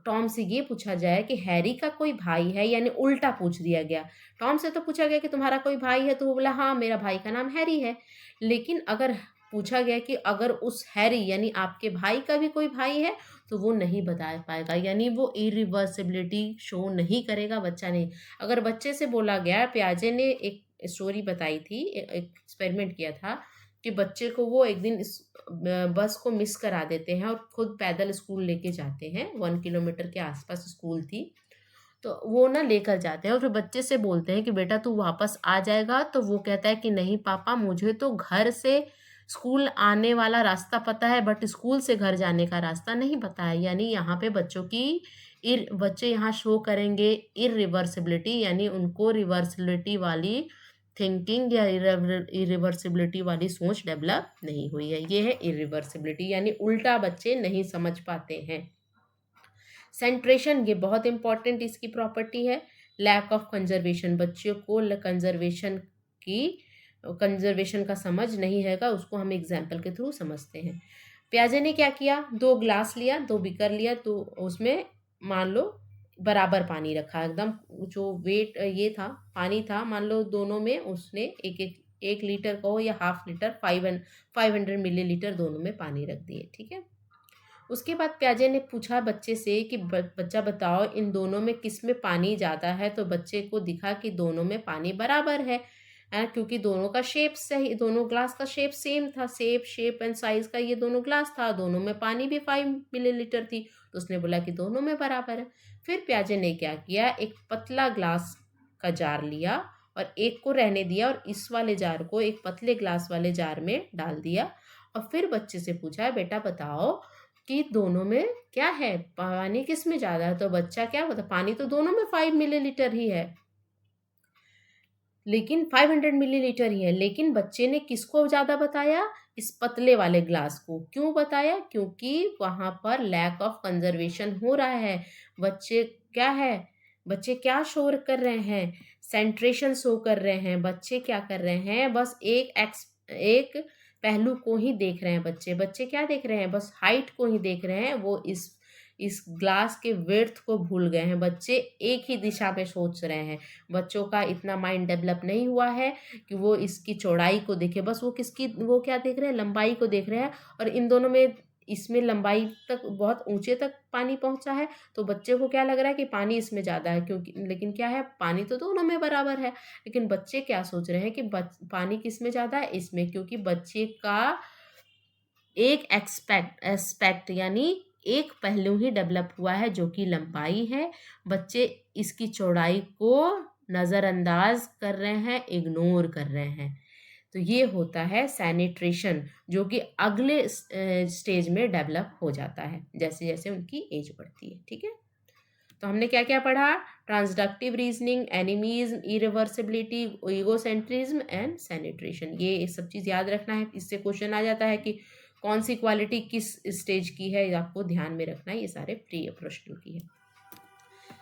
टॉम से ये पूछा जाए कि हैरी का कोई भाई है, यानी उल्टा पूछ दिया गया। टॉम से तो पूछा गया कि तुम्हारा कोई भाई है, तो वो बोला हाँ मेरा भाई का नाम हैरी है। लेकिन अगर पूछा गया कि अगर उस हैरी यानी आपके भाई का भी कोई भाई है, तो वो नहीं बता पाएगा, यानी वो इरिवर्सिबिलिटी शो नहीं करेगा, बच्चा नहीं। अगर बच्चे से बोला गया, प्याजे ने एक स्टोरी बताई थी, एक एक्सपेरिमेंट किया था कि बच्चे को वो एक दिन इस बस को मिस करा देते हैं और खुद पैदल स्कूल लेके जाते हैं। 1 किलोमीटर के आसपास स्कूल थी, तो वो ना लेकर जाते हैं और फिर बच्चे से बोलते हैं कि बेटा तू वापस आ जाएगा। तो वो कहता है कि नहीं पापा, मुझे तो घर से स्कूल आने वाला रास्ता पता है, बट स्कूल से घर जाने का रास्ता नहीं पता है। यानी यहाँ पे बच्चों की बच्चे यहाँ शो करेंगे इरिवर्सिबिलिटी, यानी उनको रिवर्सिबिलिटी वाली थिंकिंग या इरिवर्सिबिलिटी वाली सोच डेवलप नहीं हुई है। ये है इरिवर्सिबिलिटी, यानी उल्टा बच्चे नहीं समझ पाते हैं। सेंट्रेशन, ये बहुत इंपॉर्टेंट इसकी प्रॉपर्टी है। लैक ऑफ कंजर्वेशन, बच्चों को कंजर्वेशन का समझ नहीं हैगा, उसको हम एग्जाम्पल के थ्रू समझते हैं। प्याजे ने क्या किया, 2 ग्लास लिया, 2 बीकर लिया, तो उसमें मान लो बराबर पानी रखा एकदम, जो वेट ये था पानी था, मान लो दोनों में उसने एक एक 1 लीटर कहो या हाफ लीटर, 500 मिलीलीटर दोनों में पानी रख दिए, ठीक है। उसके बाद प्याजे ने पूछा बच्चे से कि बच्चा बताओ इन दोनों में किस में पानी ज़्यादा है, तो बच्चे को दिखा कि दोनों में पानी बराबर है, क्योंकि दोनों का शेप सही, दोनों ग्लास का शेप सेम था, शेप एंड साइज का ये दोनों ग्लास था, दोनों में पानी भी 5 मिलीलीटर थी, तो उसने बोला कि दोनों में बराबर है। फिर प्याजे ने क्या किया, एक पतला ग्लास का जार लिया और एक को रहने दिया और इस वाले जार को एक पतले ग्लास वाले जार में डाल दिया, और फिर बच्चे से पूछा बेटा बताओ कि दोनों में क्या है, पानी किस में ज़्यादा है, तो बच्चा क्या बता, पानी तो दोनों में 5 मिलीलीटर ही है, लेकिन 500 मिलीलीटर ही है, लेकिन बच्चे ने किसको ज़्यादा बताया, इस पतले वाले ग्लास को। क्यों बताया, क्योंकि वहाँ पर लैक ऑफ कंजर्वेशन हो रहा है। बच्चे क्या है, बच्चे क्या शोर कर रहे हैं, सेंट्रेशन शो कर रहे हैं, बच्चे क्या कर रहे हैं, बस एक पहलू को ही देख रहे हैं, बच्चे बच्चे क्या देख रहे हैं, बस हाइट को ही देख रहे हैं, वो इस ग्लास के विड्थ को भूल गए हैं, बच्चे एक ही दिशा में सोच रहे हैं। बच्चों का इतना माइंड डेवलप नहीं हुआ है कि वो इसकी चौड़ाई को देखे, बस वो क्या देख रहे हैं, लंबाई को देख रहे हैं, और इन दोनों में इसमें लंबाई तक बहुत ऊंचे तक पानी पहुंचा है, तो बच्चे को क्या लग रहा है कि पानी इसमें ज़्यादा है, क्योंकि लेकिन क्या है, पानी तो दोनों में बराबर है, लेकिन बच्चे क्या सोच रहे हैं कि पानी किस में ज़्यादा है, इसमें, क्योंकि बच्चे का एक एस्पेक्ट यानी एक पहलू ही डेवलप हुआ है जो कि लंबाई है। बच्चे इसकी चौड़ाई को नज़रअंदाज कर रहे हैं, इग्नोर कर रहे हैं। तो ये होता है सैनिट्रेशन, जो कि अगले स्टेज में डेवलप हो जाता है जैसे जैसे उनकी एज बढ़ती है, ठीक है। तो हमने क्या क्या पढ़ा, transductive reasoning, animism, irreversibility, egocentrism and centration, ये सब चीज़ याद रखना है, इससे क्वेश्चन आ जाता है कि कौन सी क्वालिटी किस स्टेज की है, आपको ध्यान में रखना है, ये सारे प्रिय प्रश्नों की है।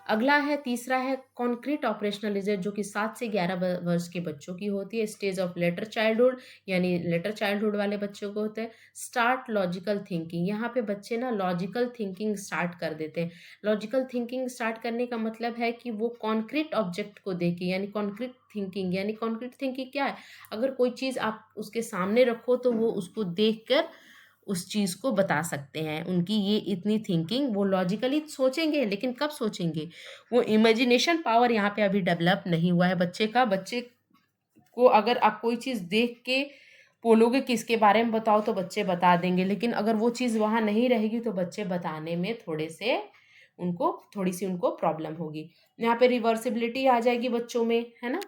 अगला है, तीसरा है कॉन्क्रीट ऑपरेशनलिज्म, जो कि 7 से 11 वर्ष के बच्चों की होती है। स्टेज ऑफ लेटर चाइल्डहुड, यानी लेटर चाइल्डहुड वाले बच्चों को होते हैं। स्टार्ट लॉजिकल थिंकिंग, यहाँ पे बच्चे ना लॉजिकल थिंकिंग स्टार्ट कर देते हैं। लॉजिकल थिंकिंग स्टार्ट करने का मतलब है कि वो कॉन्क्रीट ऑब्जेक्ट को देखे, यानी कॉन्क्रीट थिंकिंग, यानी कॉन्क्रीट थिंकिंग क्या है, अगर कोई चीज़ आप उसके सामने रखो तो वो उसको देख कर उस चीज़ को बता सकते हैं। उनकी ये इतनी थिंकिंग, वो लॉजिकली सोचेंगे, लेकिन कब सोचेंगे, वो इमेजिनेशन पावर यहाँ पे अभी डेवलप नहीं हुआ है बच्चे का। बच्चे को अगर आप कोई चीज़ देख के बोलोगे कि इसके बारे में बताओ तो बच्चे बता देंगे, लेकिन अगर वो चीज़ वहाँ नहीं रहेगी तो बच्चे बताने में थोड़ी सी उनको प्रॉब्लम होगी। यहाँ पे रिवर्सिबिलिटी आ जाएगी बच्चों में, है ना,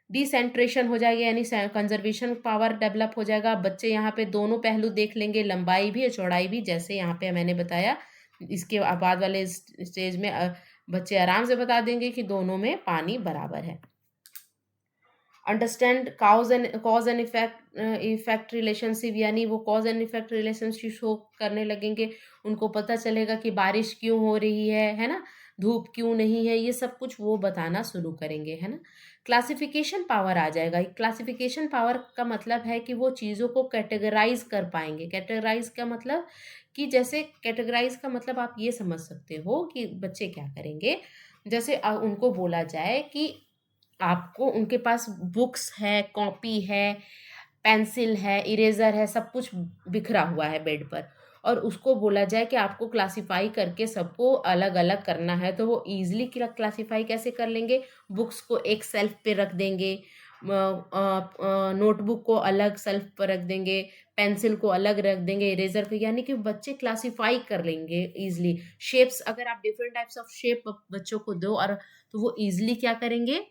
डिसेंट्रेशन हो जाएगा, यानी कंजर्वेशन पावर डेवलप हो जाएगा। बच्चे यहाँ पे दोनों पहलू देख लेंगे, लंबाई भी और चौड़ाई भी, जैसे यहाँ पे मैंने बताया। इसके बाद वाले स्टेज में बच्चे आराम से बता देंगे कि दोनों में पानी बराबर है। Understand cause and effect relationship, यानी वो cause and effect relationship show करने लगेंगे, उनको पता चलेगा कि बारिश क्यों हो रही है ना, धूप क्यों नहीं है, ये सब कुछ वो बताना शुरू करेंगे, है ना। क्लासिफिकेशन पावर आ जाएगा। क्लासिफिकेशन पावर का मतलब है कि वो चीज़ों को कैटेगराइज कर पाएंगे। कैटेगराइज का मतलब कि जैसे कैटेगराइज का मतलब आप ये समझ सकते हो कि बच्चे क्या करेंगे, जैसे उनको बोला जाए कि आपको उनके पास बुक्स है, कॉपी है, पेंसिल है, इरेज़र है, सब कुछ बिखरा हुआ है बेड पर, और उसको बोला जाए कि आपको क्लासिफ़ाई करके सबको अलग-अलग करना है, तो वो ईज़िली क्लासिफ़ाई कैसे कर लेंगे? बुक्स को एक शेल्फ़ पे रख देंगे, नोटबुक को अलग शेल्फ़ पर रख देंगे, पेंसिल को अलग रख देंगे, इरेज़र को, यानी कि बच्चे क्लासिफ़ाई कर लेंगे ईज़िली। शेप्स, अगर आप डिफरेंट टाइप्स ऑफ शेप बच्चों को दो, और तो वो ईज़िली क्या करेंगे,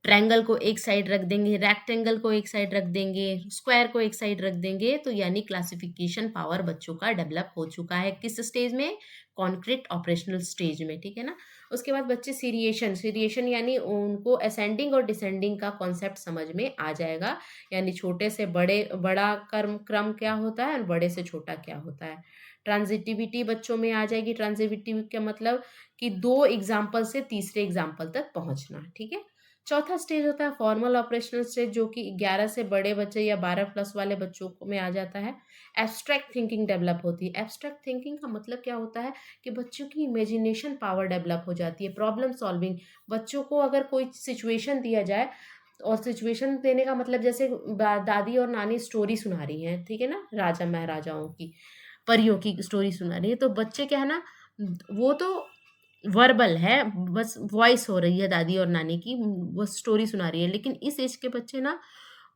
ट्रायंगल को एक साइड रख देंगे, रेक्टेंगल को एक साइड रख देंगे, स्क्वायर को एक साइड रख देंगे, तो यानी क्लासिफिकेशन पावर बच्चों का डेवलप हो चुका है। किस स्टेज में? कॉन्क्रीट ऑपरेशनल स्टेज में, ठीक है ना। उसके बाद बच्चे सीरिएशन यानी उनको असेंडिंग और डिसेंडिंग का कॉन्सेप्ट समझ में आ जाएगा, यानी छोटे से बड़ा क्रम क्या होता है और बड़े से छोटा क्या होता है। ट्रांजिटिविटी बच्चों में आ जाएगी। ट्रांजिटिविटी का मतलब कि 2 एग्जाम्पल से तीसरे एग्जाम्पल तक पहुंचना, ठीक है। चौथा स्टेज होता है फॉर्मल ऑपरेशनल स्टेज, जो कि 11 से बड़े बच्चे या 12 प्लस वाले बच्चों में आ जाता है। एब्स्ट्रैक्ट थिंकिंग डेवलप होती है। एब्स्ट्रैक्ट थिंकिंग का मतलब क्या होता है कि बच्चों की इमेजिनेशन पावर डेवलप हो जाती है, प्रॉब्लम सॉल्विंग। बच्चों को अगर कोई सिचुएशन दिया जाए, और सिचुएशन देने का मतलब जैसे दादी और नानी स्टोरी सुना रही हैं, ठीक है ना, राजा महाराजाओं की, परियों की स्टोरी सुना रही है, तो बच्चे क्या है ना, वो तो वर्बल है, बस वॉइस हो रही है दादी और नानी की, वो स्टोरी सुना रही है। लेकिन इस एज के बच्चे ना,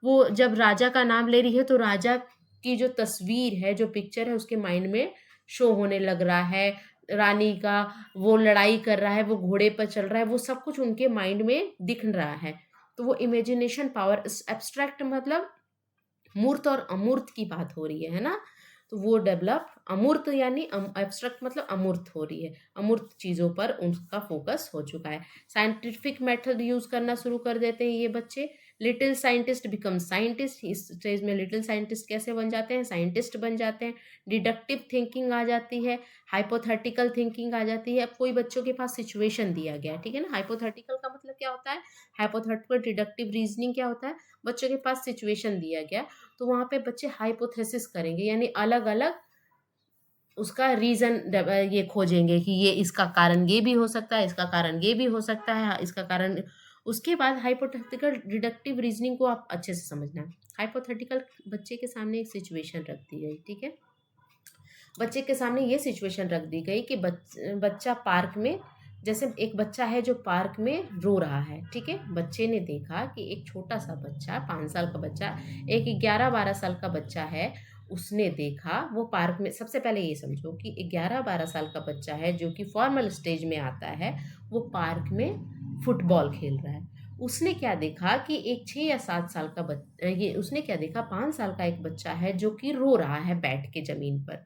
वो जब राजा का नाम ले रही है तो राजा की जो तस्वीर है, जो पिक्चर है, उसके माइंड में शो होने लग रहा है। रानी का, वो लड़ाई कर रहा है, वो घोड़े पर चल रहा है, वो सब कुछ उनके माइंड में दिख रहा है। तो वो इमेजिनेशन पावर, एब्स्ट्रैक्ट मतलब मूर्त और अमूर्त की बात हो रही है ना, तो वो डेवलप, अमूर्त यानी एब्स्ट्रैक्ट मतलब अमूर्त हो रही है, अमूर्त चीज़ों पर उनका फोकस हो चुका है। साइंटिफिक मेथड यूज करना शुरू कर देते हैं ये बच्चे। लिटिल साइंटिस्ट बिकम साइंटिस्ट, इस स्टेज में लिटिल साइंटिस्ट कैसे बन जाते हैं, साइंटिस्ट बन जाते हैं। डिडक्टिव थिंकिंग आ जाती है, हाइपोथेटिकल थिंकिंग आ जाती है। अब कोई बच्चों के पास सिचुएशन दिया गया है, ठीक है ना, हाइपोथेटिकल का मतलब क्या होता है, हाइपोथेटिकल डिडक्टिव रीजनिंग क्या होता है, बच्चों के पास सिचुएशन दिया गया, तो वहाँ पे बच्चे हाइपोथेसिस करेंगे, यानी अलग अलग उसका रीज़न ये खोजेंगे कि ये इसका कारण ये भी हो सकता है, इसका कारण ये भी हो सकता है, इसका कारण। उसके बाद हाइपोथेटिकल डिडक्टिव रीजनिंग को आप अच्छे से समझना। हाइपोथेटिकल, बच्चे के सामने एक सिचुएशन रख दी गई, ठीक है, बच्चे के सामने ये सिचुएशन रख दी गई कि बच्चा पार्क में, जैसे एक बच्चा है जो पार्क में रो रहा है, ठीक है, बच्चे ने देखा कि एक छोटा सा बच्चा, 5 साल का बच्चा, एक 11-12 साल का बच्चा है, उसने देखा वो पार्क में, सबसे पहले ये समझो कि 11-12 साल का बच्चा है जो कि फॉर्मल स्टेज में आता है, वो पार्क में फुटबॉल खेल रहा है। उसने क्या देखा कि एक 6 या 7 साल का बच्चा, ये उसने क्या देखा, 5 साल का एक बच्चा है जो कि रो रहा है बैठ के जमीन पर।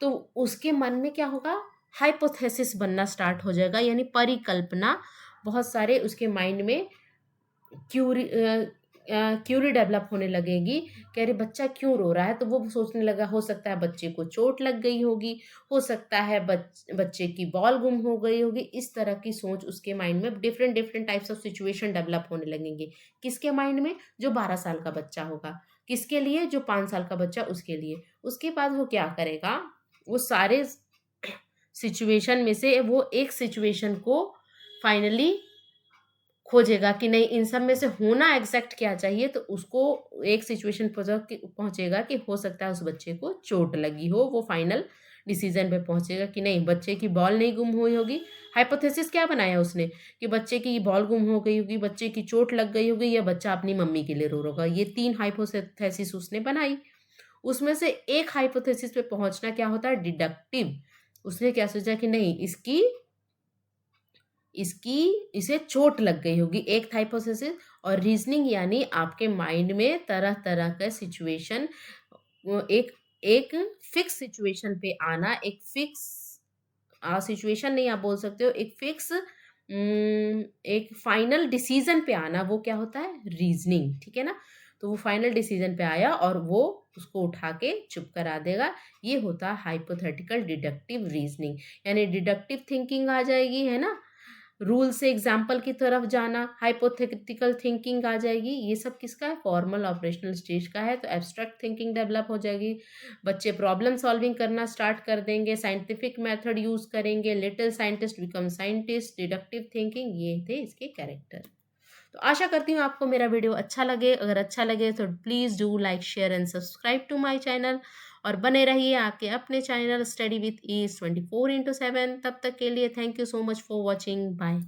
तो उसके मन में क्या होगा, हाइपोथेसिस बनना स्टार्ट हो जाएगा, यानी परिकल्पना, बहुत सारे उसके माइंड में क्यूरी क्यूरी डेवलप होने लगेगी कि अरे बच्चा क्यों रो रहा है, तो वो सोचने लगा हो सकता है बच्चे को चोट लग गई होगी, हो सकता है बच्चे की बॉल गुम हो गई होगी। इस तरह की सोच उसके माइंड में, different different types of situation develop होने लगेंगे। किसके माइंड में, जो 12 साल का बच्चा होगा। किसके लिए, जो 5 साल का बच्चा, उसके लिए। उसके बाद वो क्या करेगा, वो सारे सिचुएशन में से वो एक सिचुएशन को फाइनली खोजेगा कि नहीं, इन सब में से होना एग्जैक्ट क्या चाहिए, तो उसको एक सिचुएशन पहुंचेगा कि हो सकता है उस बच्चे को चोट लगी हो। वो फाइनल डिसीजन पे पहुंचेगा कि नहीं, बच्चे की बॉल नहीं गुम हुई होगी। हाइपोथेसिस क्या बनाया उसने कि बच्चे की बॉल गुम हो गई होगी, बच्चे की चोट लग गई होगी, या बच्चा अपनी मम्मी के लिए रो रहा होगा। ये 3 हाइपोथेसिस उसने बनाई। उसमें से एक हाइपोथेसिस पे पहुंचना क्या होता है, डिडक्टिव। उसने क्या सोचा कि नहीं, इसकी इसकी इसे चोट लग गई होगी, एक हाइपोथेसिस। और रीजनिंग यानी आपके माइंड में तरह तरह का सिचुएशन, एक एक फिक्स सिचुएशन पे आना, एक फिक्स सिचुएशन नहीं आप बोल सकते हो, एक फिक्स, एक फाइनल डिसीजन पे आना, वो क्या होता है, रीजनिंग, ठीक है ना। तो वो फाइनल डिसीजन पे आया और वो उसको उठा के चुप करा देगा। ये होता है हाइपोथेटिकल डिडक्टिव रीजनिंग, यानी डिडक्टिव थिंकिंग आ जाएगी, है ना, रूल से एग्जाम्पल की तरफ जाना, हाइपोथेटिकल थिंकिंग आ जाएगी। ये सब किसका है, फॉर्मल ऑपरेशनल स्टेज का है। तो एब्स्ट्रैक्ट थिंकिंग डेवलप हो जाएगी, बच्चे प्रॉब्लम सॉल्विंग करना स्टार्ट कर देंगे, साइंटिफिक मेथड यूज करेंगे, little scientist become scientist, deductive thinking. ये थे इसके कैरेक्टर। तो आशा करती हूँ आपको मेरा वीडियो अच्छा लगे। अगर अच्छा लगे तो please do like, share and subscribe to my channel, और बने रहिए आपके अपने चैनल स्टडी विथ ईज 24/7। तब तक के लिए thank you so much for watching, bye.